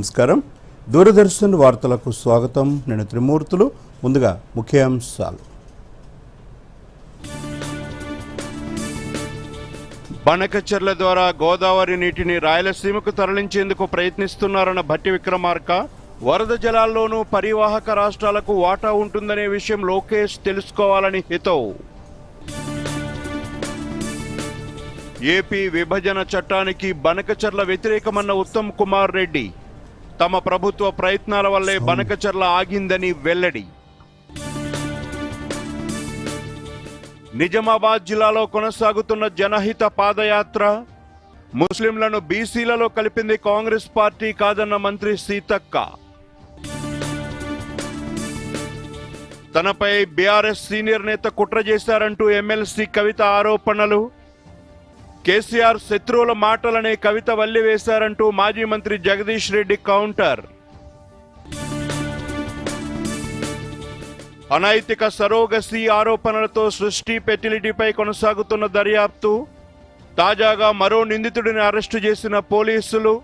నమస్కారం. దూరదర్శన్ వార్తలకు స్వాగతం. నేను త్రిమూర్తులు. ముందుగా ముఖ్యాంశాలు. బనకచెర్ల ద్వారా గోదావరి నీటిని రాయలసీమకు తరలించేందుకు ప్రయత్నిస్తున్నారన్న భట్టి విక్రమార్క, వరద జలాల్లోనూ పరివాహక రాష్ట్రాలకు వాటా ఉంటుందనే విషయం లోకేష్ తెలుసుకోవాలని హితవు. ఏపీ విభజన చట్టానికి బనకచెర్ల వ్యతిరేకమన్న ఉత్తమ్ కుమార్ రెడ్డి, తమ ప్రభుత్వ ప్రయత్నాల వల్లే బనకచెర్ల ఆగిందని వెల్లడి. నిజామాబాద్ జిల్లాలో కొనసాగుతున్న జనహిత పాదయాత్ర, ముస్లింలను బీసీలలో కలిపింది కాంగ్రెస్ పార్టీ కాదన్న మంత్రి సీతక్క. తనపై బీఆర్ఎస్ సీనియర్ నేత కుట్ర చేశారంటూ ఎమ్మెల్సీ కవిత ఆరోపణలు. కేసీఆర్ శత్రువుల మాటలనే కవిత వల్లివేశారంటూ మాజీ మంత్రి జగదీష్ రెడ్డి కౌంటర్. అనైతిక సరోగసీ ఆరోపణలతో సృష్టి ఫెర్టిలిటీపై కొనసాగుతున్న దర్యాప్తు. తాజాగా మరో నిందితుడిని అరెస్టు చేసిన పోలీసులు.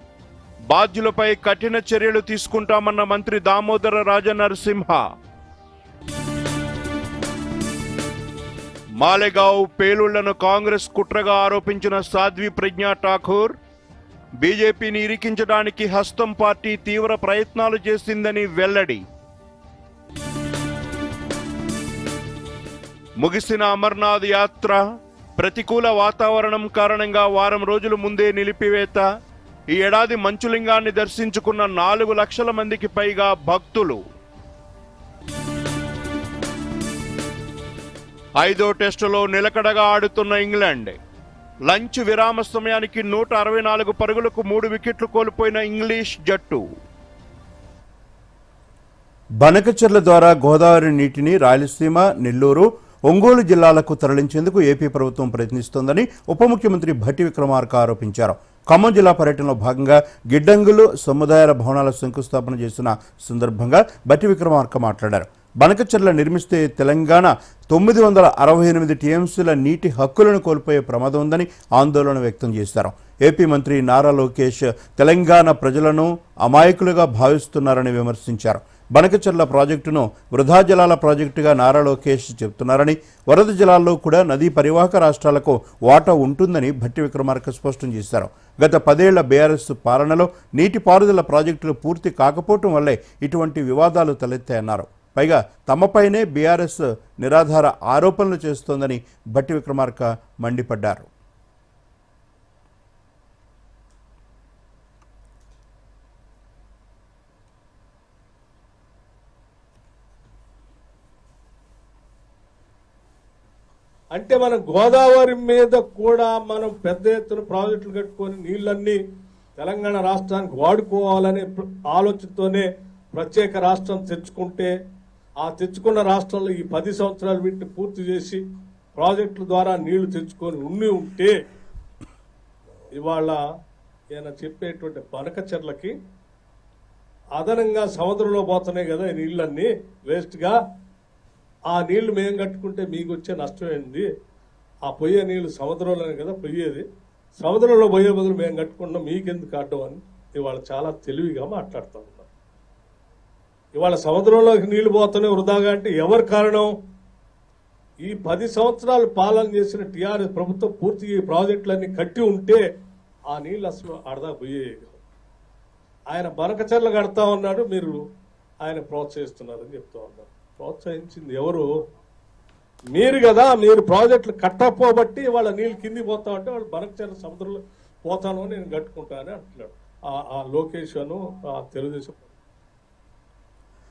బాధ్యులపై కఠిన చర్యలు తీసుకుంటామన్న మంత్రి దామోదర రాజనరసింహ. మాలెగావ్ పేలుళ్లను కాంగ్రెస్ కుట్రగా ఆరోపించిన సాధ్వి ప్రజ్ఞా ఠాకూర్, బీజేపీని ఇరికించడానికి హస్తం పార్టీ తీవ్ర ప్రయత్నాలు చేసిందని వెల్లడి. ముగిసిన అమర్నాథ్ యాత్ర, ప్రతికూల వాతావరణం కారణంగా వారం రోజుల ముందే నిలిపివేత. ఈ ఏడాది మంచులింగాన్ని దర్శించుకున్న 4 లక్షల మందికి పైగా భక్తులు. 5వ టెస్టులో నిలకడగా ఆడుతున్న ఇంగ్లాండ్, లంచ్ విరామ సమయానికి 164 పరుగులకు 3 వికెట్లు కోల్పోయిన ఇంగ్లీష్ జట్టు. బనకచెర్ల ద్వారా గోదావరి నీటిని రాయలసీమ, నెల్లూరు, ఒంగోలు జిల్లాలకు తరలించేందుకు ఏపీ ప్రభుత్వం ప్రయత్నిస్తోందని ఉప ముఖ్యమంత్రి భట్టి విక్రమార్క ఆరోపించారు. ఖమ్మం జిల్లా పర్యటనలో భాగంగా గిడ్డంగులు, సముదాయాల భవనాల శంకుస్థాపన చేసిన సందర్భంగా భట్టి విక్రమార్క మాట్లాడారు. బనకచెర్ల నిర్మిస్తే తెలంగాణ 968 టీఎంసీల నీటి హక్కులను కోల్పోయే ప్రమాదం ఉందని ఆందోళన వ్యక్తం చేశారు. ఏపీ మంత్రి నారా లోకేష్ తెలంగాణ ప్రజలను అమాయకులుగా భావిస్తున్నారని విమర్శించారు. బనకచెర్ల ప్రాజెక్టును వృధా జలాల ప్రాజెక్టుగా నారా లోకేష్ చెబుతున్నారని, వరద జలాల్లో కూడా నదీ పరివాహక రాష్ట్రాలకు వాటా ఉంటుందని భట్టి విక్రమార్క స్పష్టం చేశారు. గత 10 ఏళ్ల బీఆర్ఎస్ పాలనలో నీటిపారుదల ప్రాజెక్టులు పూర్తి కాకపోవటం వల్లే ఇటువంటి వివాదాలు తలెత్తాయన్నారు. పైగా తమపైనే బీఆర్ఎస్ నిరాధార ఆరోపణలు చేస్తోందని భట్టి విక్రమార్క మండిపడ్డారు. అంటే మనం గోదావరి మీద కూడా మనం పెద్ద ఎత్తున ప్రాజెక్టులు కట్టుకొని నీళ్ళన్నీ తెలంగాణ రాష్ట్రానికి వాడుకోవాలనే ఆలోచనతోనే ప్రత్యేక రాష్ట్రం తెచ్చుకుంటే, ఆ తెచ్చుకున్న రాష్ట్రంలో ఈ 10 సంవత్సరాలు వీటిని పూర్తి చేసి ప్రాజెక్టుల ద్వారా నీళ్లు తెచ్చుకొని ఉంటే ఇవాళ ఈయన చెప్పేటువంటి బనకచెర్లకి అదనంగా సముద్రంలో పోతున్నాయి కదా ఈ నీళ్ళన్నీ వేస్ట్గా. ఆ నీళ్లు మేము కట్టుకుంటే మీకు వచ్చే నష్టం ఏంది? ఆ పోయే నీళ్లు సముద్రంలోనే కదా పోయేది. సముద్రంలో పోయే బదులు మేము కట్టుకుంటాం, మీకెందుకు అడ్డం అని ఇవాళ చాలా తెలివిగా మాట్లాడుతూ ఉన్నారు. ఇవాళ సముద్రంలోకి నీళ్లు పోతున్నాయి వృధాగా అంటే ఎవరి కారణం? ఈ 10 సంవత్సరాలు పాలన చేసిన టీఆర్ఎస్ ప్రభుత్వం పూర్తిగా ఈ ప్రాజెక్టులన్నీ కట్టి ఉంటే ఆ నీళ్ళు అసలు అడదా పోయేవి. ఆయన బనకచెర్ల కడతా ఉన్నాడు, మీరు ఆయన ప్రోత్సహిస్తున్నారని చెప్తా ఉన్నారు. ప్రోత్సహించింది ఎవరు? మీరు కదా. మీరు ప్రాజెక్టులు కట్టకపోబట్టి వాళ్ళ నీళ్ళు కింది పోతా ఉంటే వాళ్ళు బనకచెర్ల సముద్రంలో పోతాను నేను కట్టుకుంటానని అంటున్నాడు ఆ లోకేష్ అను తెలుగుదేశం.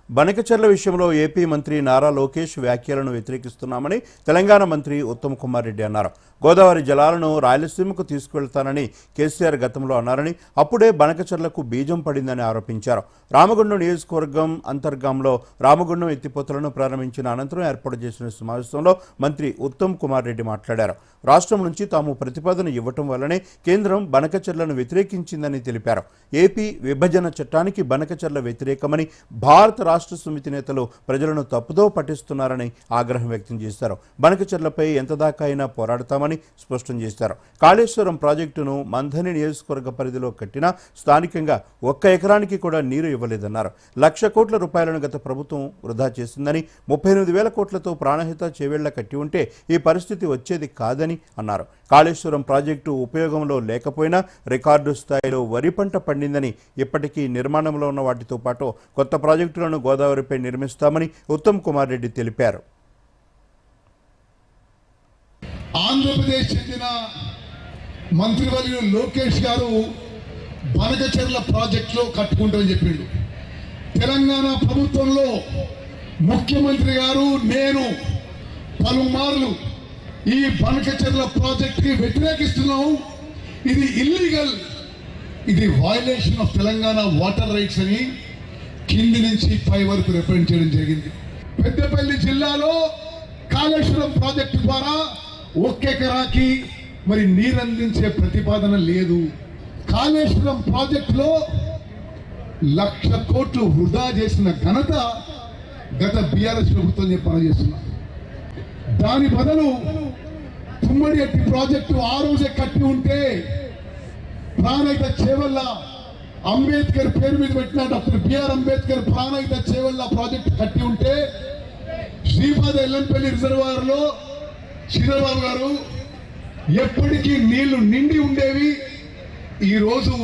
బనకచెర్ల విషయంలో ఏపీ మంత్రి నారా లోకేష్ వ్యాఖ్యలను వ్యతిరేకిస్తున్నామని తెలంగాణ మంత్రి ఉత్తమ్ కుమార్ రెడ్డి అన్నారు. గోదావరి జలాలను రాయలసీమకు తీసుకువెళ్తానని కేసీఆర్ గతంలో అన్నారని, అప్పుడే బనకచెర్లకు బీజం పడిందని ఆరోపించారు. రామగుండం నియోజకవర్గం అంతర్గాంలో రామగుండం ఎత్తిపోతలను ప్రారంభించిన అనంతరం ఏర్పాటు చేసిన సమావేశంలో మంత్రి ఉత్తమ్ కుమార్ రెడ్డి మాట్లాడారు. రాష్ట్రం నుంచి తాము ప్రతిపాదన ఇవ్వటం వల్లనే కేంద్రం బనకచెర్లను వ్యతిరేకించిందని తెలిపారు. ఏపీ విభజన చట్టానికి బనకచెర్ల వ్యతిరేకమని భారత రాష్ట్ర సమితి నేతలు ప్రజలను తప్పుదో పట్టిస్తున్నారని ఆగ్రహం వ్యక్తం చేశారు. బనకచెర్లపై ఎంతదాకా అయినా పోరాడతామని స్పష్టం చేశారు. కాళేశ్వరం ప్రాజెక్టును మంథని నియోజకవర్గ పరిధిలో కట్టినా స్థానికంగా 1 ఎకరానికి కూడా నీరు ఇవ్వలేదన్నారు. 1,00,000 కోట్ల రూపాయలను గత ప్రభుత్వం వృధా చేసిందని, 38,000 కోట్లతో ప్రాణహిత చేవేళ్ల కట్టి ఉంటే ఈ పరిస్థితి వచ్చేది కాదని అన్నారు. కాళేశ్వరం ప్రాజెక్టు ఉపయోగంలో లేకపోయినా రికార్డు స్థాయిలో వరి పంట పండిందని, ఇప్పటికీ నిర్మాణంలో ఉన్న వాటితో పాటు కొత్త ప్రాజెక్టులను గోదావరిపై నిర్మిస్తామని ఉత్తమ్ కుమార్ రెడ్డి తెలిపారు. ఆంధ్రప్రదేశ్ చెందిన మంత్రివర్యులు లోకేష్ గారు బనకచెర్ల ప్రాజెక్టులో కట్టుకుంటామని చెప్పిండు. తెలంగాణ ప్రభుత్వంలో ముఖ్యమంత్రి గారు నేను పలుమార్లు ఈ బనకచెర్ల ప్రాజెక్టుకి వ్యతిరేకిస్తున్నాం, ఇది ఇల్లీగల్, ఇది violation of Telangana water rides అని కింది నుంచి పై వరకు రిప్రజెంట్ చేయడం జరిగింది. పెద్దపల్లి జిల్లాలో కాళేశ్వరం ప్రాజెక్టు ద్వారా 1 ఎకరాకి మరి నీరందించే ప్రతిపాదన లేదు. కాళేశ్వరం ప్రాజెక్టులో 1,00,000 కోట్లు వృధా చేసిన ఘనత గత బీఆర్ఎస్ ప్రభుత్వం పనిచేస్తున్నా. దాని బదులు తుమ్మడి ఎట్టి ప్రాజెక్టు ఆ రోజే కట్టి ఉంటే ప్రాణహిత చేవల్ల అంబేద్కర్ పేరు మీద పెట్టిన doctor BR Ambedkar Pranahita Chevella project కట్టి ఉంటే శ్రీపాద ఎల్లంపల్లి రిజర్వాయర్ లో శ్రీధర్బాబు గారు ఎప్పటికీ నీళ్లు నిండి ఉండేవి. ఈరోజు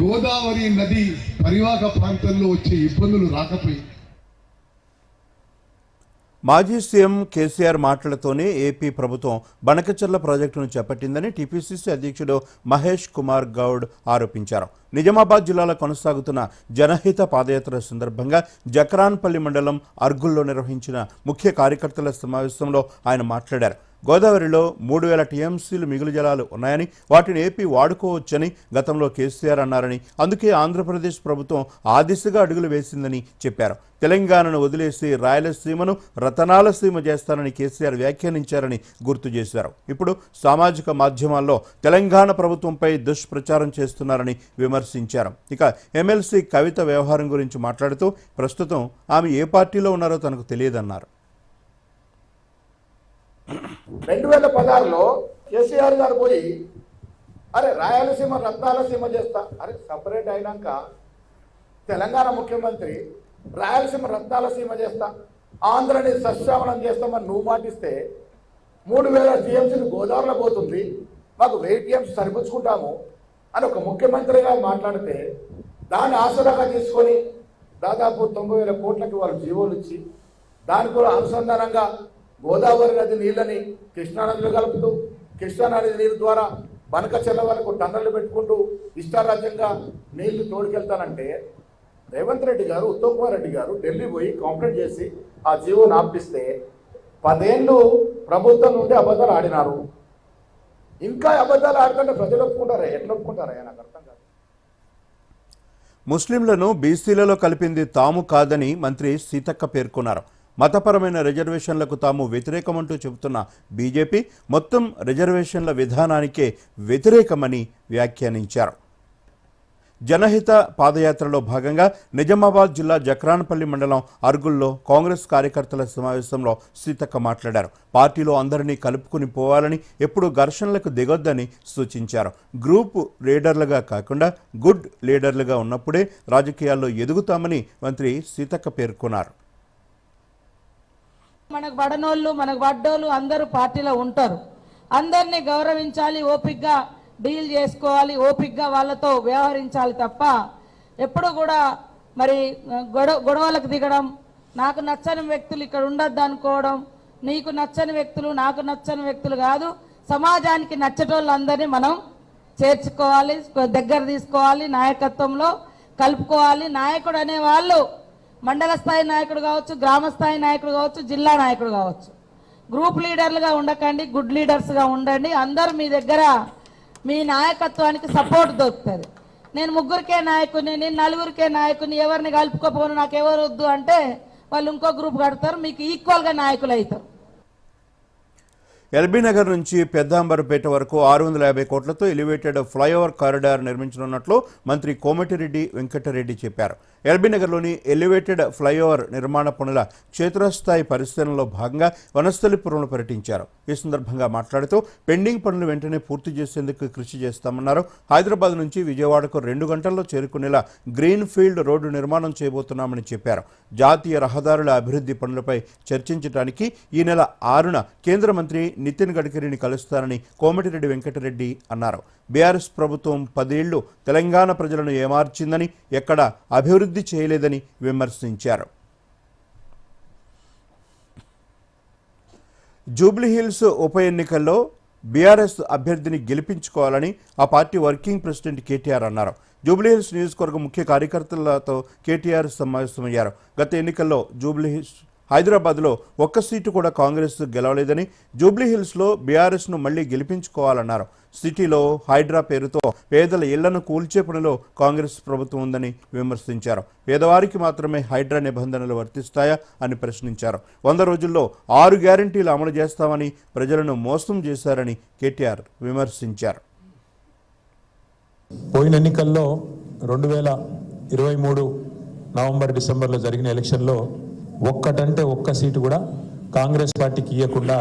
గోదావరి నది పరివాహక ప్రాంతంలో వచ్చే ఇబ్బందులు రాకపోయి. మాజీ సీఎం కేసీఆర్ మాటలతోనే ఏపీ ప్రభుత్వం బనకచెర్ల ప్రాజెక్టును చేపట్టిందని టీపీసీసీ అధ్యక్షుడు మహేష్ కుమార్ గౌడ్ ఆరోపించారు. నిజామాబాద్ జిల్లాలో కొనసాగుతున్న జనహిత పాదయాత్ర సందర్భంగా జక్రాన్పల్లి మండలం అర్గుల్లో నిర్వహించిన ముఖ్య కార్యకర్తల సమావేశంలో ఆయన మాట్లాడారు. గోదావరిలో 3,000 టీఎంసీలు మిగులు జలాలు ఉన్నాయని, వాటిని ఏపీ వాడుకోవచ్చని గతంలో కేసీఆర్ అన్నారని, అందుకే ఆంధ్రప్రదేశ్ ప్రభుత్వం ఆ దిశగా అడుగులు వేసిందని చెప్పారు. తెలంగాణను వదిలేసి రాయలసీమను రతనాల సీమ చేస్తారని కేసీఆర్ వ్యాఖ్యానించారని గుర్తు చేశారు. ఇప్పుడు సామాజిక మాధ్యమాల్లో తెలంగాణ ప్రభుత్వంపై దుష్ప్రచారం చేస్తున్నారని విమర్శించారు. ఇక ఎమ్మెల్సీ కవిత వ్యవహారం గురించి మాట్లాడుతూ ప్రస్తుతం ఆమె ఏ పార్టీలో ఉన్నారో తనకు తెలియదన్నారు. 2016లో కేసీఆర్ గారు పోయి అరే రాయలసీమ రత్నాలసీమ చేస్తా, అరే సపరేట్ అయినాక తెలంగాణ ముఖ్యమంత్రి రాయలసీమ రత్నాలసీమ చేస్తా, ఆంధ్రని సస్యామలం చేస్తామని నువ్వు మాటిస్తే 3,000 టీఎంసీలు గోదావరిలో పోతుంది, మాకు 1000 టీఎంసీ సరిపుచ్చుకుంటాము అని ఒక ముఖ్యమంత్రిగా మాట్లాడితే దాన్ని ఆసరాగా తీసుకొని దాదాపు 90,000 కోట్లకి వాళ్ళు జీవోలు ఇచ్చి దాని కూడా అనుసంధానంగా గోదావరి నది నీళ్ళని కృష్ణానదిలో కలుపుతూ కృష్ణానది నీరు ద్వారా బనకచెర్ల వరకు టన్నర్లు పెట్టుకుంటూ ఇష్టారాజ్యంగా నీళ్లు తోడుకెళ్తానంటే రేవంత్ రెడ్డి గారు, ఉత్తమ్ కుమార్ రెడ్డి గారు ఢిల్లీ పోయి కంప్లైంట్ చేసి ఆ జీవోను ఆపిస్తే 10 ఏళ్ళు ప్రభుత్వం నుండి అబద్ధాలు ఆడినారు. ఇంకా అబద్ధాలు ఆడుతుంటే ప్రజలు ఒప్పుకుంటారా? ఎట్లా ఒప్పుకుంటారా? నాకు అర్థం కాదు. ముస్లింలను బీసీలలో కలిపింది తాము కాదని మంత్రి సీతక్క పేర్కొన్నారు. మతపరమైన రిజర్వేషన్లకు తాము వ్యతిరేకమంటూ చెబుతున్న బీజేపీ మొత్తం రిజర్వేషన్ల విధానానికే వ్యతిరేకమని వ్యాఖ్యానించారు. జనహిత పాదయాత్రలో భాగంగా నిజామాబాద్ జిల్లా జక్రాన్పల్లి మండలం అర్గుల్లో కాంగ్రెస్ కార్యకర్తల సమావేశంలో సీతక్క మాట్లాడారు. పార్టీలో అందరినీ కలుపుకుని పోవాలని, ఎప్పుడూ ఘర్షణలకు దిగొద్దని సూచించారు. గ్రూప్ లీడర్లుగా కాకుండా గుడ్ లీడర్లుగా ఉన్నప్పుడే రాజకీయాల్లో ఎదుగుతామని మంత్రి సీతక్క పేర్కొన్నారు. మనకు పడనోళ్ళు, మనకు పడ్డోళ్ళు అందరూ పార్టీలో ఉంటారు. అందరినీ గౌరవించాలి, ఓపికగా డీల్ చేసుకోవాలి, ఓపికగా వాళ్ళతో వ్యవహరించాలి తప్ప ఎప్పుడు కూడా మరి గొడవలకు దిగడం, నాకు నచ్చని వ్యక్తులు ఇక్కడ ఉండొద్దు అనుకోవడం, నీకు నచ్చని వ్యక్తులు నాకు నచ్చని వ్యక్తులు కాదు, సమాజానికి నచ్చటోళ్ళందరినీ మనం చేర్చుకోవాలి, దగ్గర తీసుకోవాలి, నాయకత్వంలో కలుపుకోవాలి. నాయకుడు అనేవాళ్ళు మండల స్థాయి నాయకుడు కావచ్చు, గ్రామ స్థాయి నాయకుడు కావచ్చు, జిల్లా నాయకుడు కావచ్చు. గ్రూప్ లీడర్లుగా ఉండకండి, గుడ్ లీడర్స్గా ఉండండి. అందరూ మీ దగ్గర మీ నాయకత్వానికి సపోర్ట్ దొరుకుతుంది. నేను 3కే నాయకుని, నేను 4కే నాయకుని, ఎవరిని కలుపుకోపోను, నాకు ఎవరు వద్దు అంటే వాళ్ళు ఇంకో గ్రూప్ కడతారు, మీకు ఈక్వల్గా నాయకులు అవుతారు. ఎల్బీ నగర్ నుంచి పెద్దాంబరపేట వరకు 650 కోట్లతో ఎలివేటెడ్ ఫ్లైఓవర్ కారిడార్ నిర్మించనున్నట్లు మంత్రి కోమటిరెడ్డి వెంకటరెడ్డి చెప్పారు. ఎల్బీ నగర్లోని ఎలివేటెడ్ ఫ్లైఓవర్ నిర్మాణ పనుల క్షేత్రస్థాయి పరిశీలనలో భాగంగా వనస్థలిపురంలో పర్యటించారు. ఈ సందర్భంగా మాట్లాడుతూ పెండింగ్ పనులు వెంటనే పూర్తి చేసేందుకు కృషి చేస్తామన్నారు. హైదరాబాద్ నుంచి విజయవాడకు 2 గంటల్లో చేరుకునేలా గ్రీన్ ఫీల్డ్ రోడ్డు నిర్మాణం చేయబోతున్నామని చెప్పారు. జాతీయ రహదారుల అభివృద్ధి పనులపై చర్చించడానికి ఈ నెల 6న కేంద్ర మంత్రి నితిన్ గడ్కరీని కలుస్తారని కోమటిరెడ్డి వెంకటరెడ్డి అన్నారు. బీఆర్ఎస్ ప్రభుత్వం 10 ఏళ్లు తెలంగాణ ప్రజలను ఏమార్చిందని, ఎక్కడ అభివృద్ధి చేయలేదని విమర్శించారు. జూబ్లీహిల్స్ ఉప ఎన్నికల్లో బీఆర్ఎస్ అభ్యర్థిని గెలిపించుకోవాలని ఆ పార్టీ వర్కింగ్ ప్రెసిడెంట్ కేటీఆర్ అన్నారు. జూబ్లీహిల్స్ నియోజకవర్గ ముఖ్య కార్యకర్తలతో కేటీఆర్ సమావేశమయ్యారు. గత ఎన్నికల్లో జూబ్లీహిల్స్ హైదరాబాద్లో ఒక్క సీటు కూడా కాంగ్రెస్ గెలవలేదని, జూబ్లీహిల్స్లో బీఆర్ఎస్ను మళ్లీ గెలిపించుకోవాలన్నారు. సిటీలో హైడ్రా పేరుతో పేదల ఇళ్లను కూల్చే పనిలో కాంగ్రెస్ ప్రభుత్వం ఉందని విమర్శించారు. పేదవారికి మాత్రమే హైడ్రా నిబంధనలు వర్తిస్తాయా అని ప్రశ్నించారు. 100 రోజుల్లో 6 గ్యారంటీలు అమలు చేస్తామని ప్రజలను మోసం చేశారని కేటీఆర్ విమర్శించారు. పోయిన ఎన్నికల్లో 2023 నవంబర్ డిసెంబర్లో జరిగిన ఎలక్షన్లో ఒక్క సీటు కూడా కాంగ్రెస్ పార్టీకి ఇవ్వకుండా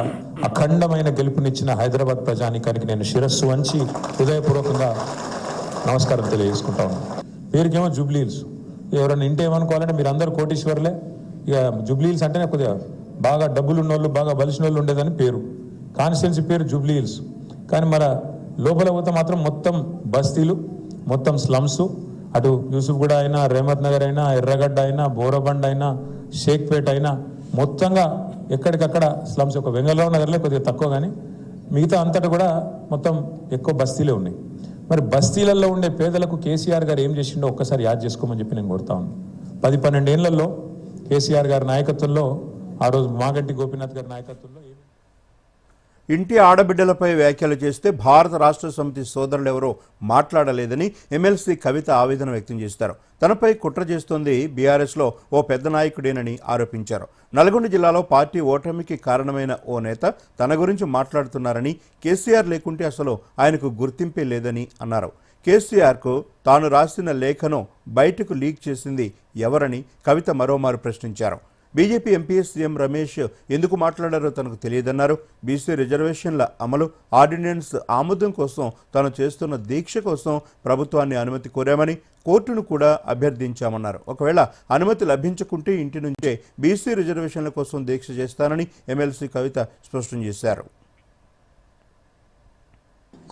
అఖండమైన గెలుపునిచ్చిన హైదరాబాద్ ప్రజానీకానికి నేను శిరస్సు వంచి హృదయపూర్వకంగా నమస్కారం తెలియజేసుకుంటా ఉన్నాను. పేరుకేమో జూబ్లీహిల్స్, ఎవరైనా ఇంటే ఏమనుకోవాలంటే మీరు అందరూ కోటీశ్వర్లే, ఇక జూబ్లీహిల్స్ అంటేనే కొద్దిగా బాగా డబ్బులు ఉన్నోళ్ళు, బాగా బలిసిన వాళ్ళు ఉండేదని పేరు. కాన్స్టిట్యున్సీ పేరు జూబ్లీహిల్స్, కానీ మన లోపల పోతే మాత్రం మొత్తం బస్తీలు, మొత్తం స్లమ్స్, అటు యూసుఫ్గూడ అయినా, రేమత్ నగర్ అయినా, ఎర్రగడ్డ అయినా, బోరబండ్ అయినా, షేక్పేట్ అయినా మొత్తంగా ఎక్కడికక్కడ స్లమ్స్. ఒక వెంగళరావు నగర్లో కొద్దిగా తక్కువ, కానీ మిగతా అంతటా కూడా మొత్తం ఎక్కువ బస్తీలే ఉన్నాయి. మరి బస్తీలలో ఉండే పేదలకు కేసీఆర్ గారు ఏం చేసిండో ఒక్కసారి యాద్ చేసుకోమని చెప్పి నేను కోరుతా ఉన్నాను. 10-12 ఏళ్లలో కేసీఆర్ గారి నాయకత్వంలో, ఆ రోజు మాగంటి గోపీనాథ్ గారి నాయకత్వంలో ఇంటి ఆడబిడ్డలపై వ్యాఖ్యలు చేస్తే భారత రాష్ట్ర సమితి సోదరులెవరూ మాట్లాడలేదని ఎమ్మెల్సీ కవిత ఆవేదన వ్యక్తం చేశారు. తనపై కుట్ర చేస్తోంది బీఆర్ఎస్లో ఓ పెద్ద నాయకుడేనని ఆరోపించారు. నల్గొండ జిల్లాలో పార్టీ ఓటమికి కారణమైన ఓ నేత తన గురించి మాట్లాడుతున్నారని, కేసీఆర్ లేకుంటే అసలు ఆయనకు గుర్తింపే లేదని అన్నారు. కేసీఆర్కు తాను రాసిన లేఖను బయటకు లీక్ చేసింది ఎవరని కవిత మరోమారు ప్రశ్నించారు. బీజేపీ ఎంపీ సీఎం రమేష్ ఎందుకు మాట్లాడారో తనకు తెలియదన్నారు. బీసీ రిజర్వేషన్ల అమలు ఆర్డినెన్స్ ఆమోదం కోసం తాను చేస్తున్న దీక్ష కోసం ప్రభుత్వాన్ని అనుమతి కోరామని, కోర్టును కూడా అభ్యర్థించామన్నారు. ఒకవేళ అనుమతి లభించకుంటే ఇంటి నుంచే బీసీ రిజర్వేషన్ల కోసం దీక్ష చేస్తానని ఎమ్మెల్సీ కవిత స్పష్టం చేశారు.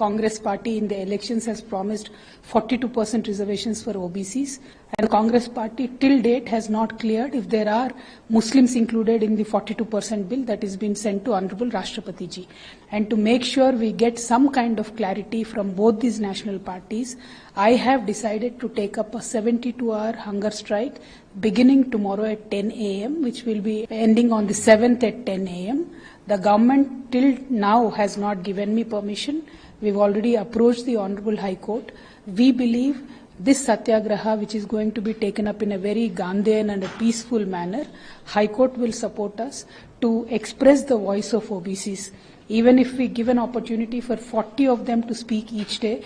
Congress party in the elections has promised 42% reservations for OBCs, and Congress party till date has not cleared if there are Muslims included in the 42% bill that is being sent to Honorable Rashtrapati ji. And to make sure we get some kind of clarity from both these national parties, I have decided to take up a 72-hour hunger strike beginning tomorrow at 10 a.m. which will be ending on the 7th at 10 a.m. The government till now has not given me permission. We've already approached the Honorable High Court. We believe this satyagraha, which is going to be taken up in a very Gandhian and a peaceful manner, High Court will support us to express the voice of OBCs. Even if we give an opportunity for 40 of them to speak each day,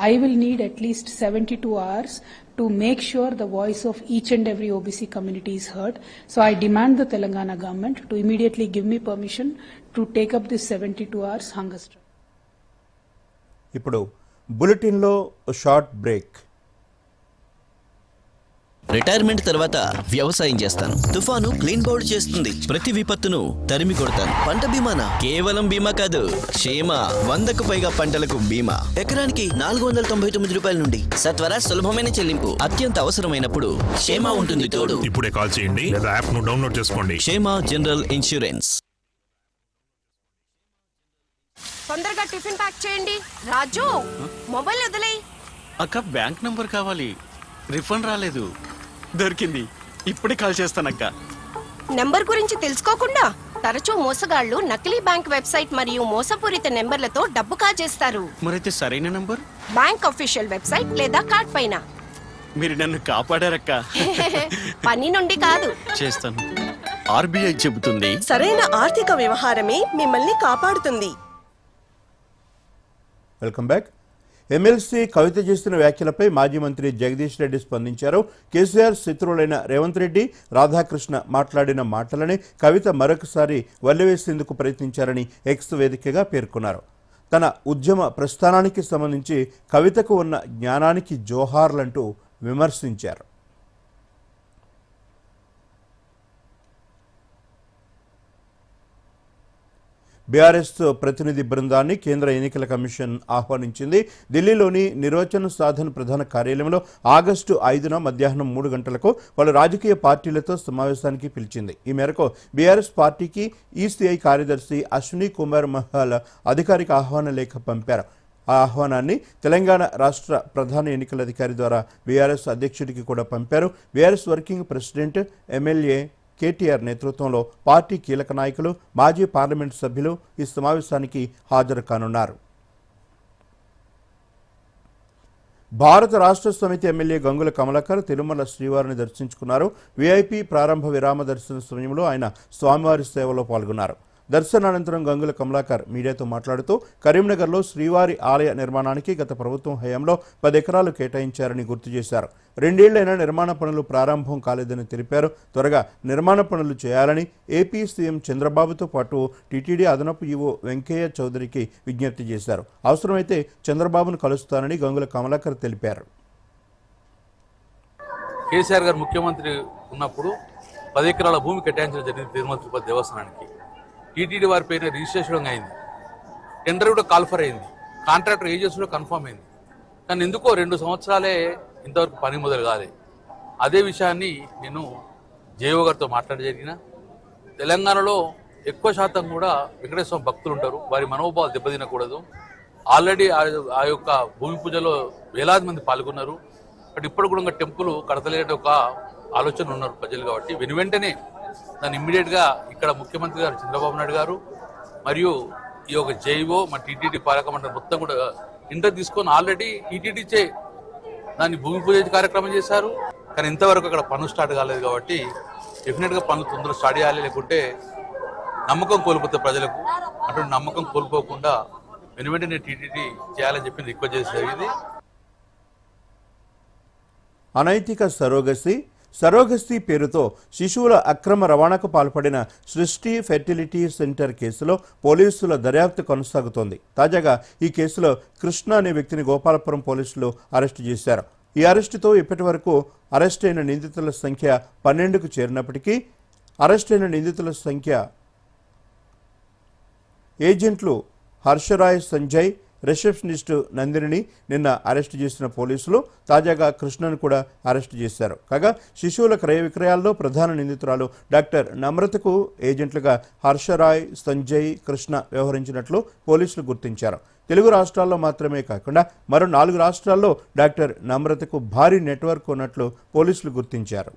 I will need at least 72 hours to make sure the voice of each and every OBC community is heard. So I demand the Telangana government to immediately give me permission to take up this 72 hours hunger strike. ఇప్పుడు బులెటిన్లో short break. Retirement తర్వాత వ్యవసాయం చేస్తాను. తుఫాను clean bowled చేస్తుంది. ప్రతి విపత్తును తరిమి కొడతాను. పంట బీమానా? కేవలం బీమా కాదు, క్షేమ. 100కు పైగా పంటలకు బీమా. ఎకరానికి 499 రూపాయల నుండి సత్వర సులభమైన చెల్లింపు. అత్యంత అవసరమైనప్పుడు క్షేమ ఉంటుంది తోడు. ఇప్పుడే కాల్ చేయండి లేదా యాప్ ను డౌన్లోడ్ చేసుకోండి. క్షేమ జనరల్ ఇన్సూరెన్స్. తొందరగా టిఫిన్ ప్యాక్ చేయండి. రాజు, మొబైల్ వదిలేయ్. అక్క, బ్యాంక్ నంబర్ కావాలి. రిఫండ్ రాలేదు. దొరికింది. ఇప్పుడే కాల్ చేస్తానక్క. నెంబర్ గురించి తెలుసుకోకుండా తరచూ మోసగాళ్లు నకిలీ బ్యాంక్ వెబ్సైట్ మరియు మోసపూరిత నెంబర్లతో డబ్బు కాజేస్తారు. మరైతే సరైన నంబర్ బ్యాంక్ అఫీషియల్ వెబ్సైట్ లేదా కార్డ్ పైన. మీరు నన్ను కాపాడారక్క. పని నుండి కాదు. చేస్తాను. ఆర్బీఐ చెబుతుంది, సరైన ఆర్థిక వ్యవహారమే మిమ్మల్ని కాపాడుతుంది. Welcome back. ఎమ్మెల్సీ కవిత చేసిన వ్యాఖ్యలపై మాజీ మంత్రి జగదీష్ రెడ్డి స్పందించారు. కేసీఆర్ శత్రువులైన రేవంత్ రెడ్డి, రాధాకృష్ణ మాట్లాడిన మాటలని కవిత మరొకసారి వల్లెవేసేందుకు ప్రయత్నించారని ఎక్స్ వేదికగా పేర్కొన్నారు. తన ఉద్యమ ప్రస్థానానికి సంబంధించి కవితకు ఉన్న జ్ఞానానికి జోహార్లంటూ విమర్శించారు. బీఆర్ఎస్ ప్రతినిధి బృందాన్ని కేంద్ర ఎన్నికల కమిషన్ ఆహ్వానించింది. ఢిల్లీలోని నిర్వచన సాధన ప్రధాన కార్యాలయంలో ఆగస్టు 5న మధ్యాహ్నం 3 గంటలకు పలు రాజకీయ పార్టీలతో సమావేశానికి పిలిచింది. ఈ మేరకు బీఆర్ఎస్ పార్టీకి ఈసీఐ కార్యదర్శి అశ్విని కుమార్ మహాల్ అధికారిక ఆహ్వాన లేఖ పంపారు. ఆ ఆహ్వానాన్ని తెలంగాణ రాష్ట్ర ప్రధాన ఎన్నికల అధికారి ద్వారా బీఆర్ఎస్ అధ్యక్షుడికి కూడా పంపారు. BRS working president MLA KTR నేతృత్వంలో పార్టీ కీలక నాయకులు, మాజీ పార్లమెంటు సభ్యులు ఈ సమావేశానికి హాజరు కానున్నారు. భారత రాష్ట్ర సమితి ఎమ్మెల్యే గంగుల కమలాకర్ తిరుమల శ్రీవారిని దర్శించుకున్నారు. వీఐపీ ప్రారంభ విరామ దర్శన సమయంలో ఆయన స్వామివారి సేవలో పాల్గొన్నారు. దర్శనానంతరం గంగుల కమలాకర్ మీడియాతో మాట్లాడుతూ కరీంనగర్లో శ్రీవారి ఆలయ నిర్మాణానికి గత ప్రభుత్వం హయాంలో 10 ఎకరాలు కేటాయించారని గుర్తు చేశారు. 2 ఏళ్లైనా నిర్మాణ పనులు ప్రారంభం కాలేదని తెలిపారు. త్వరగా నిర్మాణ పనులు చేయాలని ఏపీ సీఎం చంద్రబాబుతో పాటు టీటీడీ అదనపు ఈవో వెంకయ్య చౌదరికి విజ్ఞప్తి చేశారు. అవసరమైతే చంద్రబాబును కలుస్తానని గంగుల కమలాకర్ తెలిపారు. కేసీఆర్ గారు ముఖ్యమంత్రి ఉన్నప్పుడు 10 ఎకరాల భూమి కేటాయించడం జరిగింది తిరుమల తిరుపతి దేవస్థానానికి. టీటీడీ వారి పేరున రిజిస్ట్రేషన్ అయింది, టెండర్ కూడా కాల్ఫర్ అయింది, కాంట్రాక్టర్ ఏజెన్సీ కూడా కన్ఫర్మ్ అయింది. కానీ ఎందుకో 2 సంవత్సరాలే ఇంతవరకు పని మొదలు కాలేదు. అదే విషయాన్ని నేను జేఓ గారితో మాట్లాడి జరిగిన తెలంగాణలో ఎక్కువ శాతం కూడా వెంకటేశ్వర స్వామి భక్తులు ఉంటారు, వారి మనోభావాలు దెబ్బతినకూడదు. ఆల్రెడీ ఆ యొక్క భూమి పూజలో వేలాది మంది పాల్గొన్నారు. బట్ ఇప్పుడు కూడా టెంపుల్ కడతలేని ఒక ఆలోచన ఉన్నారు ప్రజలు. కాబట్టి వెంటనే దాన్ని ఇమ్మీడియట్గా ఇక్కడ ముఖ్యమంత్రి గారు చంద్రబాబు నాయుడు గారు మరియు ఈ యొక్క జైవో మన టీటీడీ పాలక మండలి మొత్తం కూడా ఇంటర్ తీసుకొని ఆల్రెడీ టీటీడీ దాన్ని భూమి పూజ కార్యక్రమం చేశారు. కానీ ఇంతవరకు అక్కడ పనులు స్టార్ట్ కాలేదు. కాబట్టి డెఫినెట్గా పనులు తొందరగా స్టార్ట్ చేయాలి, లేకుంటే నమ్మకం కోల్పోతే ప్రజలకు. అటువంటి నమ్మకం కోల్పోకుండా వెంటనే టీటీడీ చేయాలని చెప్పి రిక్వెస్ట్ చేసి జరిగింది. అనైతిక సరోగసీ పేరుతో శిశువుల అక్రమ రవాణాకు పాల్పడిన సృష్టి ఫెర్టిలిటీ సెంటర్ కేసులో పోలీసుల దర్యాప్తు కొనసాగుతోంది. తాజాగా ఈ కేసులో కృష్ణ అనే వ్యక్తిని గోపాలపురం పోలీసులు అరెస్టు చేశారు. ఈ అరెస్టుతో ఇప్పటి వరకు అరెస్టైన నిందితుల సంఖ్య 12కు చేరినప్పటికీ అరెస్టైన నిందితుల సంఖ్య ఏజెంట్లు హర్షరాయ్ సంజయ్, రిసెప్షనిస్టు నందిని నిన్న అరెస్టు చేసిన పోలీసులు తాజాగా కృష్ణను కూడా అరెస్టు చేశారు. కాగా శిశువుల క్రయ విక్రయాల్లో ప్రధాన నిందితురాలు డాక్టర్ నమ్రతకు ఏజెంట్లుగా హర్షరాయ్, సంజయ్, కృష్ణ వ్యవహరించినట్లు పోలీసులు గుర్తించారు. తెలుగు రాష్ట్రాల్లో మాత్రమే కాకుండా మరో 4 రాష్ట్రాల్లో డాక్టర్ నమ్రతకు భారీ నెట్వర్క్ ఉన్నట్లు పోలీసులు గుర్తించారు.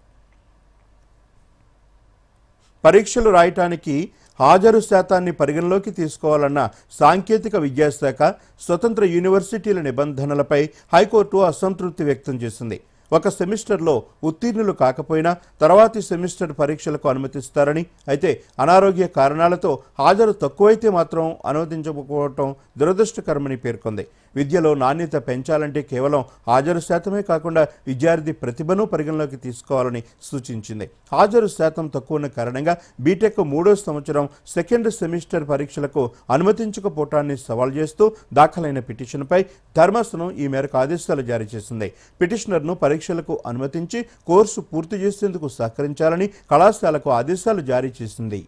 పరీక్షలు రాయటానికి హాజరు శాతాన్ని పరిగణలోకి తీసుకోవాలన్న సాంకేతిక విద్యాశాఖ స్వతంత్ర యూనివర్సిటీల నిబంధనలపై హైకోర్టు అసంతృప్తి వ్యక్తం చేసింది. ఒక సెమిస్టర్లో ఉత్తీర్ణులు కాకపోయినా తర్వాతి సెమిస్టర్ పరీక్షలకు అనుమతిస్తారని, అయితే అనారోగ్య కారణాలతో హాజరు తక్కువైతే మాత్రం అనుమతించకపోవటం దురదృష్టకరమని పేర్కొంది. విద్యలో నాణ్యత పెంచాలంటే కేవలం హాజరు శాతమే కాకుండా విద్యార్థి ప్రతిభను పరిగణలోకి తీసుకోవాలని సూచించింది. హాజరు శాతం తక్కువ ఉన్న కారణంగా బీటెక్ 3వ సంవత్సరం సెకండ్ సెమిస్టర్ పరీక్షలకు అనుమతించకపోవటాన్ని సవాల్ చేస్తూ దాఖలైన పిటిషన్పై ధర్మాసనం ఈ మేరకు ఆదేశాలు జారీ చేసింది. పిటిషనర్ను పరీక్షలకు అనుమతించి కోర్సు పూర్తి చేసేందుకు సహకరించాలని కళాశాలకు ఆదేశాలు జారీ చేసింది.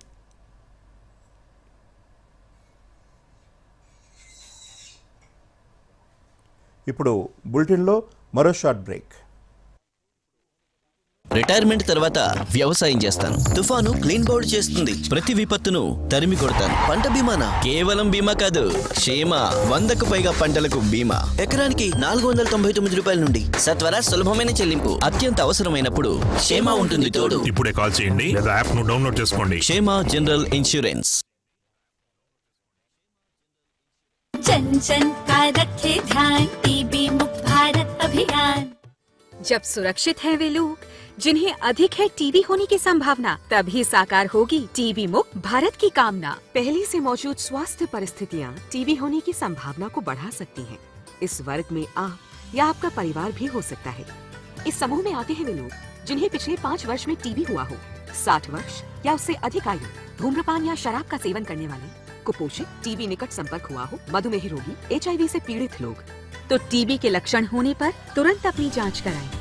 ఇప్పుడు బులెటిన్లో మరో షార్ట్ బ్రేక్. రిటైర్మెంట్ తర్వాత వ్యవసాయం చేస్తాను. తుఫాను క్లీన్ బౌల్డ్ చేస్తుంది. ప్రతి విపత్తును తరిమి కొడతాను. పంట బీమానా కేవలం బీమా కాదు, క్షేమ 100కు పైగా పంటలకు బీమా. ఎకరానికి 499 రూపాయల నుండి సత్వర సులభమైన చెల్లింపు. అత్యంత అవసరమైనప్పుడు క్షేమ ఉంటుంది తోడు. ఇప్పుడే కాల్ చేయండి లేదా యాప్ ను డౌన్లోడ్ చేసుకోండి. క్షేమ జనరల్ ఇన్సూరెన్స్. जन जन का रखे ध्यान, टीबी मुक्त भारत अभियान. जब सुरक्षित है वे लोग जिन्हें अधिक है टीबी होने की संभावना, तभी साकार होगी टीबी मुक्त भारत की कामना। पहले से मौजूद स्वास्थ्य परिस्थितियाँ टीबी होने की संभावना को बढ़ा सकती हैं। इस वर्ग में आप या आपका परिवार भी हो सकता है। इस समूह में आते हैं वे लोग जिन्हें पिछले 5 वर्ष में टीबी हुआ हो, 60 वर्ष या उससे अधिक आयु, धूम्रपान या शराब का सेवन करने वाले, कुपोषित, टीबी निकट संपर्क हुआ हो, मधुमेह रोगी, HIV से पीड़ित लोग। तो टीबी के लक्षण होने पर तुरंत अपनी जांच कराएं।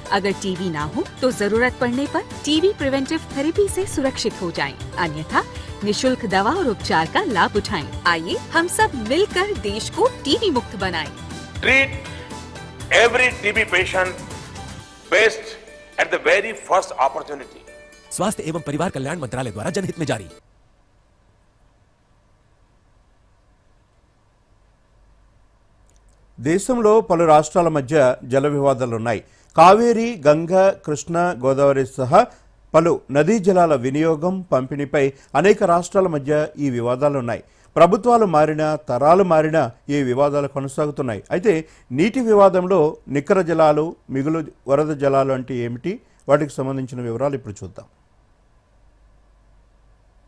अगर टीबी ना हो तो जरूरत पड़ने पर टीबी प्रिवेंटिव थेरेपी से सुरक्षित हो जाएं। अन्यथा निशुल्क दवा और उपचार का लाभ उठाएं। आइए हम सब मिलकर देश को टीबी मुक्त बनाएं। Treat every TB patient best at the very first opportunity. स्वास्थ्य एवं परिवार कल्याण मंत्रालय द्वारा जनहित में जारी। దేశంలో పలు రాష్ట్రాల మధ్య జల వివాదాలున్నాయి. కావేరీ, గంగా, కృష్ణ, గోదావరి సహా పలు నదీ జలాల వినియోగం, పంపిణీపై అనేక రాష్ట్రాల మధ్య ఈ వివాదాలున్నాయి. ప్రభుత్వాలు మారినా, తరాలు మారినా ఈ వివాదాలు కొనసాగుతున్నాయి. అయితే నీటి వివాదంలో నికర జలాలు, మిగులు వరద జలాలు అంటే ఏమిటి, వాటికి సంబంధించిన వివరాలు ఇప్పుడు చూద్దాం.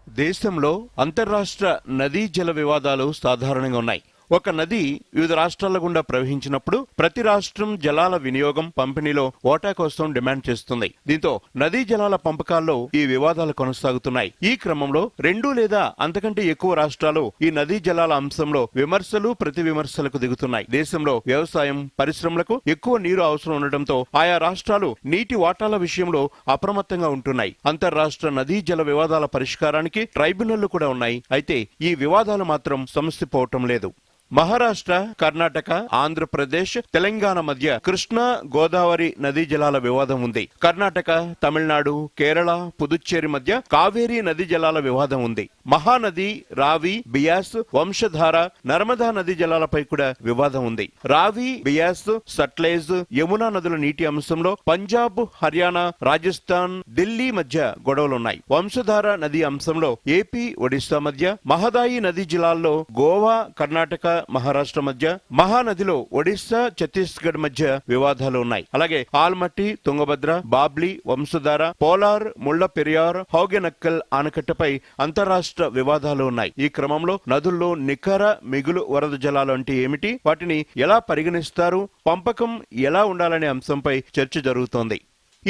దేశంలో అంతర్రాష్ట్ర నదీ జల వివాదాలు సాధారణంగా ఉన్నాయి. ఒక నది వివిధ రాష్ట్రాల గుండా ప్రవహించినప్పుడు ప్రతి రాష్ట్రం జలాల వినియోగం, పంపిణీలో వాటా కోసం డిమాండ్ చేస్తుంది. దీంతో నదీ జలాల పంపకాల్లో ఈ వివాదాలు కొనసాగుతున్నాయి. ఈ క్రమంలో 2 లేదా అంతకంటే ఎక్కువ రాష్ట్రాలు ఈ నదీ జలాల అంశంలో విమర్శలు, ప్రతి విమర్శలకు దిగుతున్నాయి. దేశంలో వ్యవసాయం, పరిశ్రమలకు ఎక్కువ నీరు అవసరం ఉండటంతో ఆయా రాష్ట్రాలు నీటి వాటాల విషయంలో అప్రమత్తంగా ఉంటున్నాయి. అంతర్రాష్ట్ర నదీ జల వివాదాల పరిష్కారానికి ట్రైబ్యునళ్లు కూడా ఉన్నాయి. అయితే ఈ వివాదాలు మాత్రం సమసిపోవటం లేదు. మహారాష్ట్ర, కర్ణాటక, ఆంధ్రప్రదేశ్, తెలంగాణ మధ్య కృష్ణా, గోదావరి నదీ జలాల వివాదం ఉంది. కర్ణాటక, తమిళనాడు, కేరళ, పుదుచ్చేరి మధ్య కావేరీ నదీ జలాల వివాదం ఉంది. మహానది, రావి, బియాస్, వంశధార, నర్మదా నదీ జలాలపై కూడా వివాదం ఉంది. రావి, బియాస్, సట్లెజ్, యమునా నదుల నీటి అంశంలో పంజాబ్, హర్యానా, రాజస్థాన్, ఢిల్లీ మధ్య గొడవలున్నాయి. వంశధార నదీ అంశంలో ఏపీ, ఒడిశా మధ్య, మహదాయి నదీ జలాల్లో గోవా, కర్ణాటక, మహారాష్ట్ర మధ్య, మహానదిలో ఒడిశా, ఛత్తీస్గఢ్ మధ్య వివాదాలు ఉన్నాయి. అలాగే ఆల్మట్టి, తుంగభద్ర, బాబ్లీ, వంశధార, పోలార్, ముళ్ల పెరియార్, హౌగెనక్కల్ ఆనకట్టపై అంతర్రాష్ట్ర వివాదాలు ఉన్నాయి. ఈ క్రమంలో నదుల్లో నికర, మిగులు వరద జలాలు అంటే ఏమిటి, వాటిని ఎలా పరిగణిస్తారు, పంపకం ఎలా ఉండాలనే అంశంపై చర్చ జరుగుతోంది.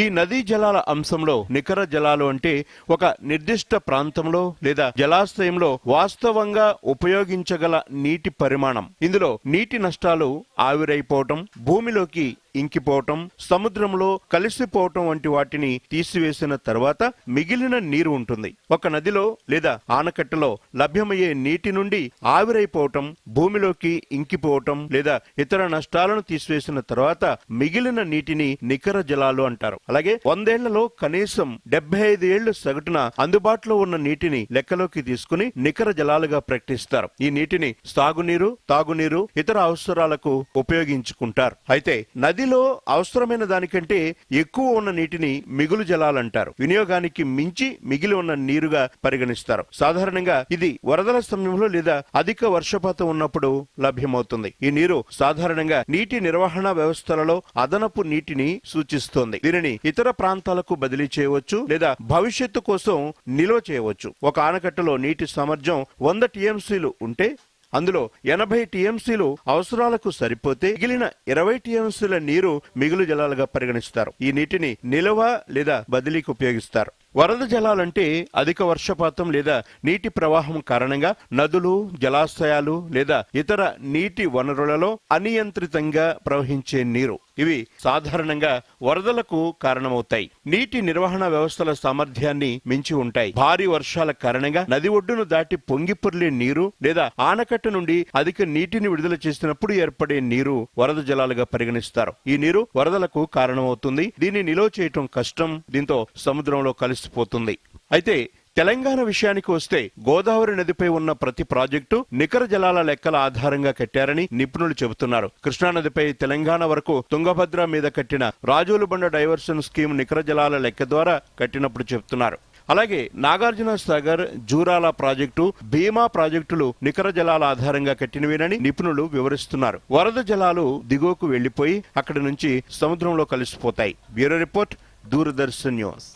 ఈ నదీ జలాల అంశంలో నికర జలాలు అంటే ఒక నిర్దిష్ట ప్రాంతంలో లేదా జలాశయంలో వాస్తవంగా ఉపయోగించగల నీటి పరిమాణం. ఇందులో నీటి నష్టాలు ఆవిరైపోవటం, భూమిలోకి ఇంకిపోవటం, సముద్రంలో కలిసిపోవటం వంటి వాటిని తీసివేసిన తర్వాత మిగిలిన నీరు ఉంటుంది. ఒక నదిలో లేదా ఆనకట్టలో లభ్యమయ్యే నీటి నుండి ఆవిరైపోవటం, భూమిలోకి ఇంకిపోవటం లేదా ఇతర నష్టాలను తీసివేసిన తర్వాత మిగిలిన నీటిని నికర జలాలు అంటారు. అలాగే 100 ఏళ్లలో కనీసం 75 ఏళ్లు సగటున అందుబాటులో ఉన్న నీటిని లెక్కలోకి తీసుకుని నికర జలాలుగా ప్రకటిస్తారు. ఈ నీటిని సాగునీరు, తాగునీరు, ఇతర అవసరాలకు ఉపయోగించుకుంటారు. అయితే నదిలో అవసరమైన దానికంటే ఎక్కువ ఉన్న నీటిని మిగులు జలాలంటారు. వినియోగానికి మించి మిగిలి ఉన్న నీరుగా పరిగణిస్తారు. సాధారణంగా ఇది వరదల సమయంలో లేదా అధిక వర్షపాతం ఉన్నప్పుడు లభ్యమవుతుంది. ఈ నీరు సాధారణంగా నీటి నిర్వహణ వ్యవస్థలలో అదనపు నీటిని సూచిస్తోంది. దీనిని ఇతర ప్రాంతాలకు బదిలీ చేయవచ్చు లేదా భవిష్యత్తు కోసం నిల్వ చేయవచ్చు. ఒక ఆనకట్టలో నీటి సామర్థ్యం 100 టీఎంసీలు ఉంటే అందులో 80 టీఎంసీలు అవసరాలకు సరిపోతే మిగిలిన 20 టీఎంసీల నీరు మిగులు జలాలుగా పరిగణిస్తారు. ఈ నీటిని నిల్వ లేదా బదిలీకి ఉపయోగిస్తారు. వరద జలాలంటే అధిక వర్షపాతం లేదా నీటి ప్రవాహం కారణంగా నదులు, జలాశయాలు లేదా ఇతర నీటి వనరులలో అనియంత్రితంగా ప్రవహించే నీరు. ఇవి సాధారణంగా వరదలకు కారణమవుతాయి. నీటి నిర్వహణ వ్యవస్థల సామర్థ్యాన్ని మించి ఉంటాయి. భారీ వర్షాల కారణంగా నది ఒడ్డును దాటి పొంగిపొర్లే నీరు లేదా ఆనకట్ట నుండి అధిక నీటిని విడుదల చేసినప్పుడు ఏర్పడే నీరు వరద జలాలుగా పరిగణిస్తారు. ఈ నీరు వరదలకు కారణమవుతుంది. దీన్ని నిల్వ చేయటం కష్టం. దీంతో సముద్రంలో కలిసిపోతుంది. అయితే తెలంగాణ విషయానికి వస్తే గోదావరి నదిపై ఉన్న ప్రతి ప్రాజెక్టు నికర జలాల లెక్కల ఆధారంగా కట్టారని నిపుణులు చెబుతున్నారు. కృష్ణానదిపై తెలంగాణ వరకు తుంగభద్ర మీద కట్టిన రాజోలుబండ డైవర్షన్ స్కీమ్ నికర జలాల లెక్క ద్వారా కట్టినప్పుడు చెబుతున్నారు. అలాగే నాగార్జున సాగర్, జూరాల ప్రాజెక్టు, భీమా ప్రాజెక్టులు నికర జలాల ఆధారంగా కట్టినవేనని నిపుణులు వివరిస్తున్నారు. వరద జలాలు దిగువకు వెళ్లిపోయి అక్కడి నుంచి సముద్రంలో కలిసిపోతాయి. Bureau report, Doordarshan news.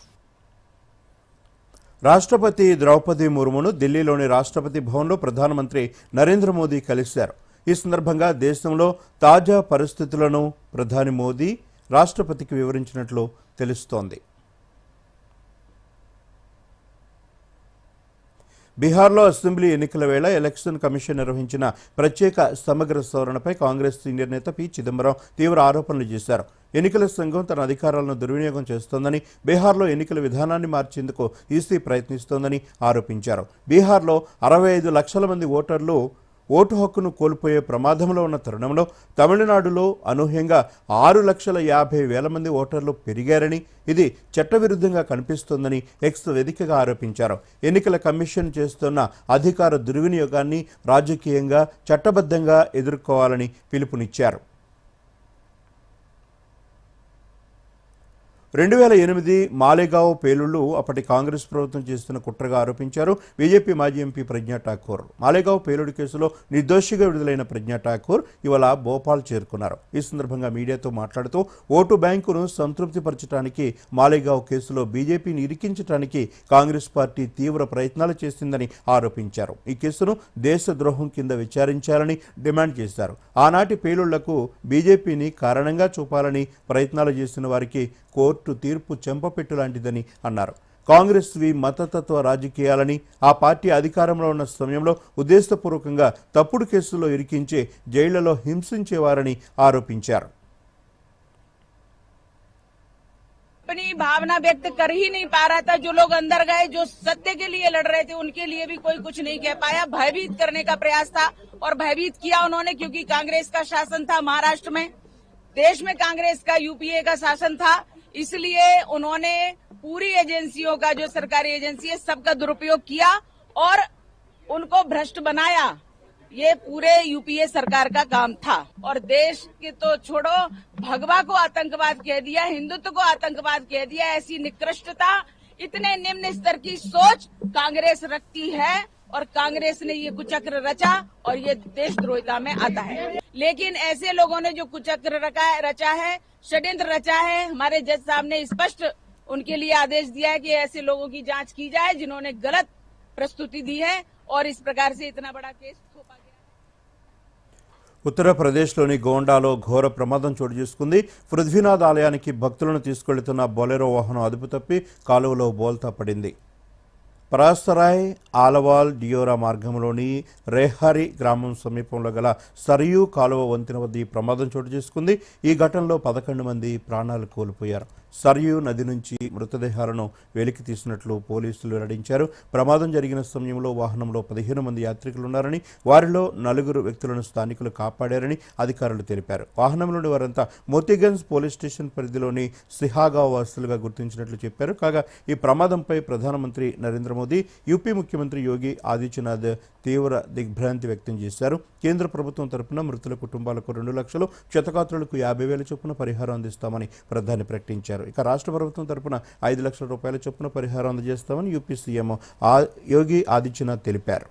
రాష్ట్రపతి ద్రౌపది ముర్మును ఢిల్లీలోని రాష్ట్రపతి భవన్లో ప్రధానమంత్రి నరేంద్ర మోదీ కలిశారు. ఈ సందర్భంగా దేశంలో తాజా పరిస్థితులను ప్రధాని మోదీ రాష్ట్రపతికి వివరించినట్లు తెలుస్తోంది. బీహార్లో అసెంబ్లీ ఎన్నికల వేళ ఎలక్షన్ కమిషన్ నిర్వహించిన ప్రత్యేక సమగ్ర సవరణపై కాంగ్రెస్ సీనియర్ నేత పి చిదంబరం తీవ్ర ఆరోపణలు చేశారు. ఎన్నికల సంఘం తన అధికారాలను దుర్వినియోగం చేస్తోందని, బీహార్లో ఎన్నికల విధానాన్ని మార్చేందుకు ఈసీ ప్రయత్నిస్తోందని ఆరోపించారు. బీహార్లో 65 లక్షల మంది ఓటర్లు ఓటు హక్కును కోల్పోయే ప్రమాదంలో ఉన్న తరుణంలో తమిళనాడులో అనూహ్యంగా 6,50,000 మంది ఓటర్లు పెరిగారని, ఇది చట్టవిరుద్ధంగా కనిపిస్తోందని ఎక్స్ వేదికగా ఆరోపించారు. ఎన్నికల కమిషన్ చేస్తున్న అధికార దుర్వినియోగాన్ని రాజకీయంగా చట్టబద్ధంగా ఎదుర్కోవాలని పిలుపునిచ్చారు. 2008 మాలేగావ్ పేలుళ్లు అప్పటి కాంగ్రెస్ ప్రభుత్వం చేస్తున్న కుట్రగా ఆరోపించారు బీజేపీ మాజీ ఎంపీ ప్రజ్ఞా ఠాకూర్. మాలేగావ్ పేలుడు కేసులో నిర్దోషిగా విడుదలైన ప్రజ్ఞా ఠాకూర్ ఇవాళ భోపాల్ చేరుకున్నారు. ఈ సందర్భంగా మీడియాతో మాట్లాడుతూ ఓటు బ్యాంకును సంతృప్తిపరచడానికి మాలేగావ్ కేసులో బీజేపీని ఇరికించడానికి కాంగ్రెస్ పార్టీ తీవ్ర ప్రయత్నాలు చేసిందని ఆరోపించారు. ఈ కేసును దేశద్రోహం కింద విచారించాలని డిమాండ్ చేశారు. ఆనాటి పేలుళ్లకు బీజేపీని కారణంగా చూపాలని ప్రయత్నాలు చేసిన వారికి కోర్టు తీర్పు చెంపపెట్టు లాంటిదని అన్నారు. కాంగ్రెస్వి మతతత్వ రాజకీయాలని, ఆ పార్టీ అధికారంలో ఉన్న సమయంలో ఉద్దేశపూర్వకంగా తప్పుడు కేసుల్లో ఇరికించి జైళ్లలో హింసించేవారని ఆరోపించారు. अपनी भावना व्यक्त कर ही नहीं पा रहा था. जो लोग अंदर गए, जो सत्य के लिए लड़ रहे थे, उनके लिए भी कोई कुछ नहीं कह पाया. भयभीत करने का प्रयास था और भयभीत किया उन्होंने, क्योंकि कांग्रेस का शासन था महाराष्ट्र में, देश में कांग्रेस का यूपीए का शासन था. इसलिए उन्होंने पूरी एजेंसियों का, जो सरकारी एजेंसी है, सबका दुरुपयोग किया और उनको भ्रष्ट बनाया. ये पूरे यूपीए सरकार का काम था. और देश के तो छोड़ो, भगवा को आतंकवाद कह दिया, हिंदुत्व को आतंकवाद कह दिया. ऐसी निकृष्टता, इतने निम्न स्तर की सोच कांग्रेस रखती है और कांग्रेस ने ये कुचक्र रचा और ये देशद्रोहिता में आता है. लेकिन ऐसे लोगों ने जो कुचक्र रचा है, षड्यंत्र रचा है, हमारे जज साहब ने स्पष्ट उनके लिए आदेश दिया है कि ऐसे लोगों की जांच की जाए जिन्होंने गलत प्रस्तुति दी है और इस प्रकार से इतना बड़ा केस थोपा गया. ఉత్తరప్రదేశ్లోని గోండాలో ఘోర ప్రమాదం చోటు చేసుకుంది. పృథ్వీనాథ్ ఆలయానికి భక్తులను తీసుకెళ్తున్న బొలెరో వాహనం అదుపు తప్పి కాలువలో బోల్తా పడింది. పరాసరాయ్ ఆలవాల్ డియోరా మార్గంలోని రేహారి గ్రామం సమీపంలో గల సరియూ కాలువ వంతెన వద్ద ఈ ప్రమాదం చోటు చేసుకుంది. ఈ ఘటనలో 11 మంది ప్రాణాలు కోల్పోయారు. సరియూ నది నుంచి మృతదేహాలను వెలికి తీసినట్లు పోలీసులు వెల్లడించారు. ప్రమాదం జరిగిన సమయంలో వాహనంలో 15 మంది యాత్రికులున్నారని, వారిలో 4 వ్యక్తులను స్థానికులు కాపాడారని అధికారులు తెలిపారు. వాహనంలోని వారంతా మోతీగంజ్ పోలీస్ స్టేషన్ పరిధిలోని సిహాగావ్ వాసులుగా గుర్తించినట్లు చెప్పారు. కాగా ఈ ప్రమాదంపై ప్రధానమంత్రి నరేంద్ర మోదీ, యూపీ ముఖ్యమంత్రి యోగి ఆదిత్యనాథ్ తీవ్ర దిగ్భ్రాంతి వ్యక్తం చేశారు. కేంద్ర ప్రభుత్వం తరపున మృతుల కుటుంబాలకు 2 లక్షలు, క్షతగాత్రులకు 50,000 చొప్పున పరిహారం అందిస్తామని ప్రధాని ప్రకటించారు. ఇక రాష్ట్ర ప్రభుత్వం తరపున 5 లక్షల రూపాయల చొప్పున పరిహారం అందజేస్తామని యూపీ సీఎం యోగి ఆదిత్యనాథ్ తెలిపారు.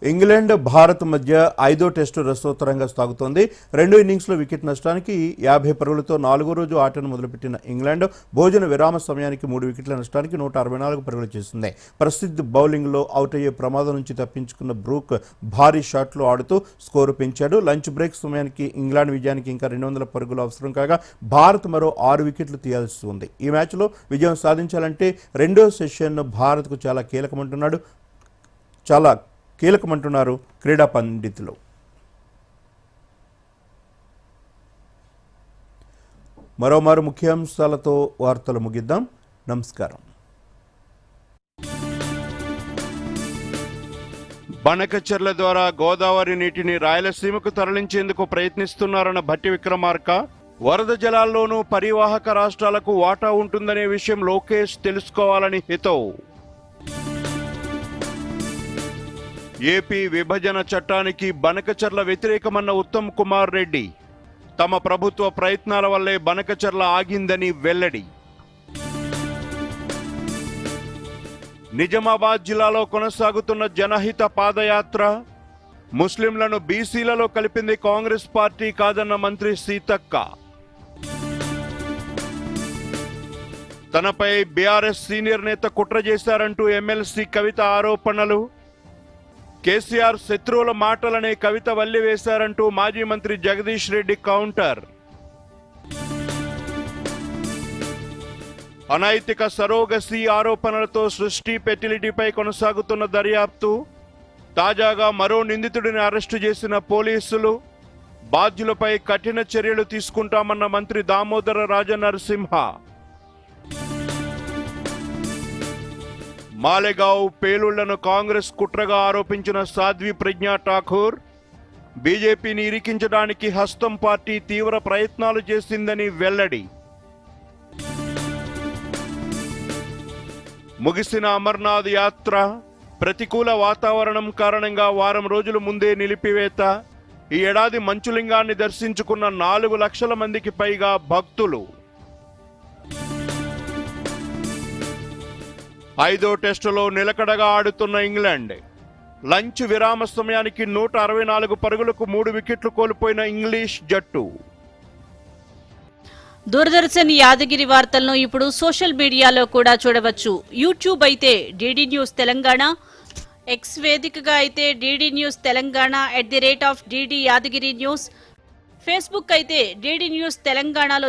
ఇంగ్లాండ్ భారత్ మధ్య 5వ టెస్టు రసోత్తరంగా సాగుతోంది. 2 ఇన్నింగ్స్లో వికెట్ నష్టానికి 50 పరుగులతో 4వ రోజు ఆటను మొదలుపెట్టిన ఇంగ్లాండ్ భోజన విరామ సమయానికి 3 వికెట్ల నష్టానికి 164 పరుగులు చేసింది. ప్రసిద్ధ బౌలింగ్లో అవుట్ అయ్యే ప్రమాదం నుంచి తప్పించుకున్న బ్రూక్ భారీ షాట్లు ఆడుతూ స్కోరు పెంచాడు. లంచ్ బ్రేక్ సమయానికి ఇంగ్లాండ్ విజయానికి ఇంకా 200 పరుగులు అవసరం కాగా భారత్ మరో 6 వికెట్లు తీయాల్సి ఉంది. ఈ మ్యాచ్లో విజయం సాధించాలంటే రెండో సెషన్ భారత్కు చాలా కీలకమంటున్నారు క్రీడా పండితులు. మరోమారు ముఖ్యాంశాలతో వార్తలు ముగిద్దాం. నమస్కారం. బనకచెర్ల ద్వారా గోదావరి నీటిని రాయలసీమకు తరలించేందుకు ప్రయత్నిస్తున్నారన్న భట్టి విక్రమార్క, వరద జలాల్లోనూ పరివాహక రాష్ట్రాలకు వాటా ఉంటుందనే విషయం లోకేష్ తెలుసుకోవాలని హితవు. ఏపీ విభజన చట్టానికి బనకచెర్ల వ్యతిరేకమన్న ఉత్తమ్ కుమార్ రెడ్డి, తమ ప్రభుత్వ ప్రయత్నాల వల్లే బనకచెర్ల ఆగిందని వెల్లడి. నిజామాబాద్ జిల్లాలో కొనసాగుతున్న జనహిత పాదయాత్ర. ముస్లింలను బీసీలలో కలిపింది కాంగ్రెస్ పార్టీ కాదన్న మంత్రి సీతక్క. తనపై బీఆర్ఎస్ సీనియర్ నేత కుట్ర చేశారంటూ ఎమ్మెల్సీ కవిత ఆరోపణలు. కేసీఆర్ శత్రువుల మాటలనే కవిత వల్లివేశారంటూ మాజీ మంత్రి జగదీష్ రెడ్డి కౌంటర్. అనైతిక సరోగసీ ఆరోపణలతో సృష్టి ఫెర్టిలిటీపై కొనసాగుతున్న దర్యాప్తు. తాజాగా మరో నిందితుడిని అరెస్టు చేసిన పోలీసులు. బాధ్యులపై కఠిన చర్యలు తీసుకుంటామన్న మంత్రి దామోదర రాజనరసింహ. మాలెగావ్ పేలుళ్లను కాంగ్రెస్ కుట్రగా ఆరోపించిన సాధ్వి ప్రజ్ఞా ఠాకూర్. బీజేపీని ఇరికించడానికి హస్తం పార్టీ తీవ్ర ప్రయత్నాలు చేసిందని వెల్లడి. ముగిసిన అమర్నాథ్ యాత్ర. ప్రతికూల వాతావరణం కారణంగా వారం రోజుల ముందే నిలిపివేత. ఈ ఏడాది మంచులింగాన్ని దర్శించుకున్న 4 లక్షల మందికి పైగా భక్తులు. 5వ టెస్టులో నిలకడగా ఆడుతున్న ఇంగ్లాండ్. లంచ్ విరామ సమయానికి 164 పరుగులకు 3 వికెట్లు కోల్పోయిన ఇంగ్లీష్ జట్టు. దూరదర్శన్ యాదగిరి వార్తలను ఇప్పుడు సోషల్ మీడియాలో కూడా చూడవచ్చు. యూట్యూబ్ అయితే డిడి న్యూస్ తెలంగాణ, ఎక్స్ వేదికగా అయితే DD news Telangana @DD Yadagiri news, Facebook అయితే డిడి న్యూస్ తెలంగాణలో